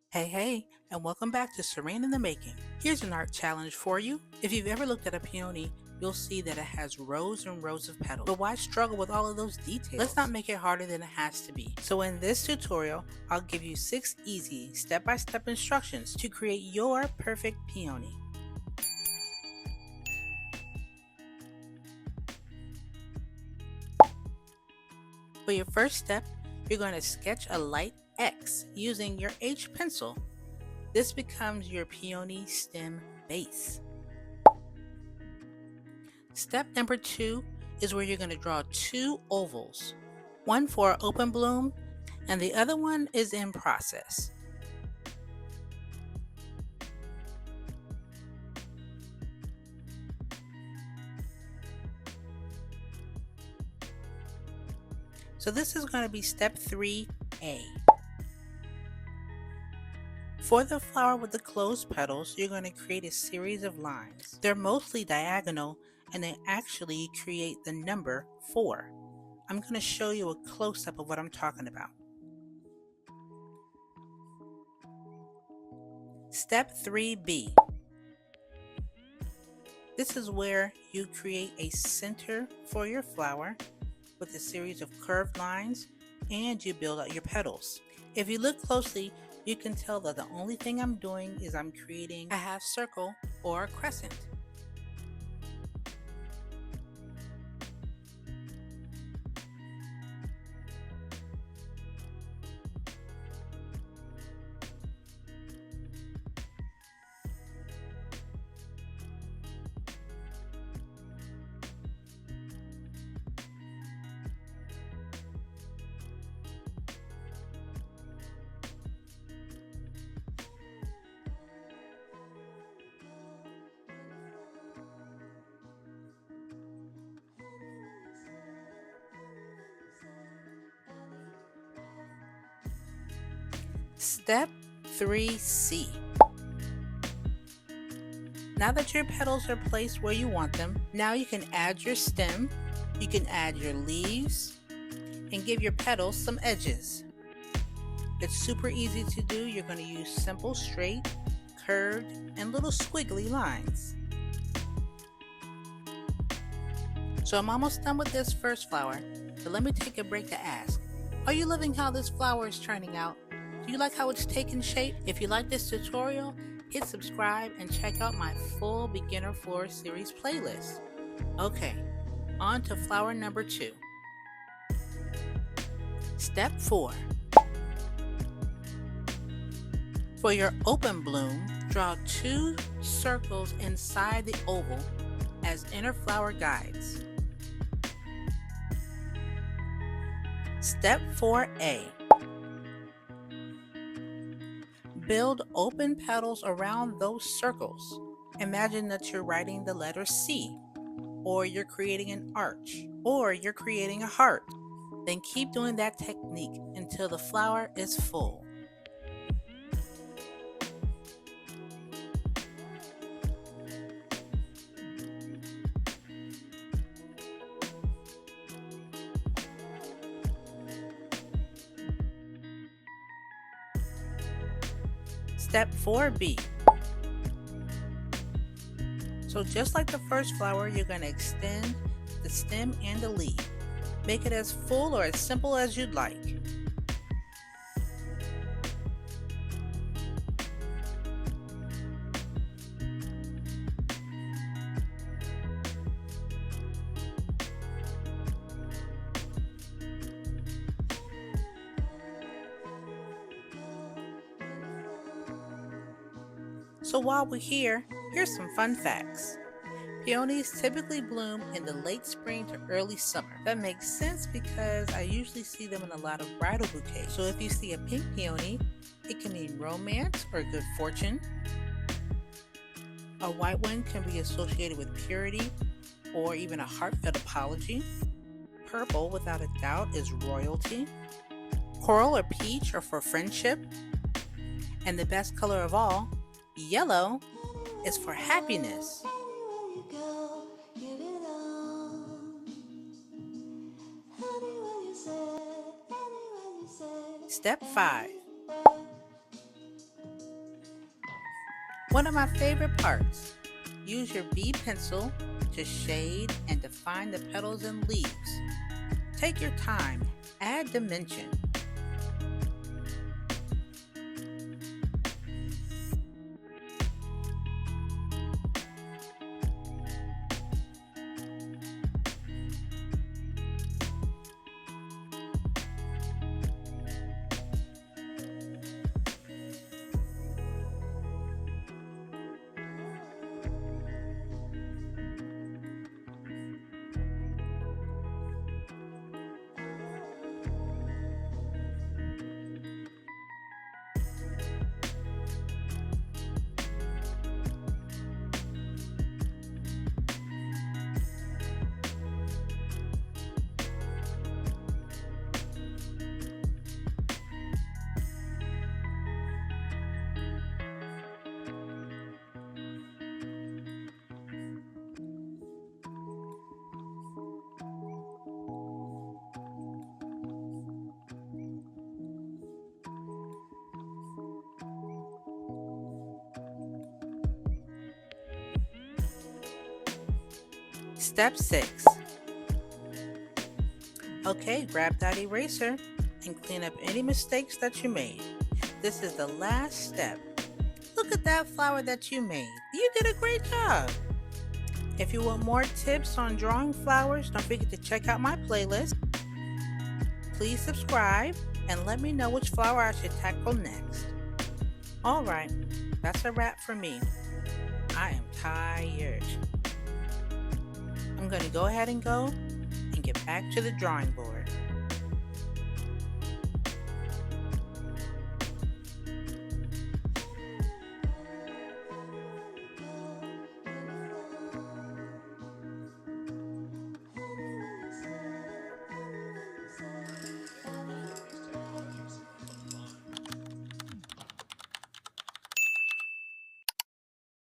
Hey, and welcome back to Serene in the Making. Here's an art challenge for you. If you've ever looked at a peony, you'll see that it has rows and rows of petals. But why struggle with all of those details? Let's not make it harder than it has to be. So in this tutorial, I'll give you 6 easy step-by-step instructions to create your perfect peony. For your first step, you're going to sketch a light X using your H pencil. This becomes your peony stem base. Step number 2 is where you're going to draw 2 ovals, one for open bloom and the other one is in process. So this is going to be step 3A. For the flower with the closed petals, you're going to create a series of lines. They're mostly diagonal and they actually create the number 4. I'm going to show you a close-up of what I'm talking about. Step 3B. This is where you create a center for your flower with a series of curved lines and you build out your petals. If you look closely, you can tell that the only thing I'm doing is I'm creating a half circle or a crescent. Step 3C. Now that your petals are placed where you want them, now you can add your stem, you can add your leaves, and give your petals some edges. It's super easy to do. You're going to use simple, straight, curved, and little squiggly lines. So I'm almost done with this first flower, but let me take a break to ask, are you loving how this flower is turning out? Do you like how it's taken shape? If you like this tutorial, hit subscribe and check out my full beginner florist series playlist. Okay, on to flower number 2. Step 4. For your open bloom, draw 2 circles inside the oval as inner flower guides. Step 4A. Build open petals around those circles. Imagine that you're writing the letter C, or you're creating an arch, or you're creating a heart. Then keep doing that technique until the flower is full. Step 4B. So just like the first flower, you're going to extend the stem and the leaf. Make it as full or as simple as you'd like. So while we're here, here's some fun facts. Peonies typically bloom in the late spring to early summer. That makes sense because I usually see them in a lot of bridal bouquets. So if you see a pink peony, it can mean romance or good fortune. A white one can be associated with purity or even a heartfelt apology. Purple, without a doubt, is royalty. Coral or peach are for friendship. And the best color of all, yellow, is for happiness. Step 5. One of my favorite parts. Use your B pencil to shade and define the petals and leaves. Take your time, add dimension. Step 6. Okay, grab that eraser and clean up any mistakes that you made. This is the last step. Look at that flower that you made. You did a great job. If you want more tips on drawing flowers, don't forget to check out my playlist. Please subscribe and let me know which flower I should tackle next. Alright, that's a wrap for me. I am tired. I'm going to go ahead and get back to the drawing board.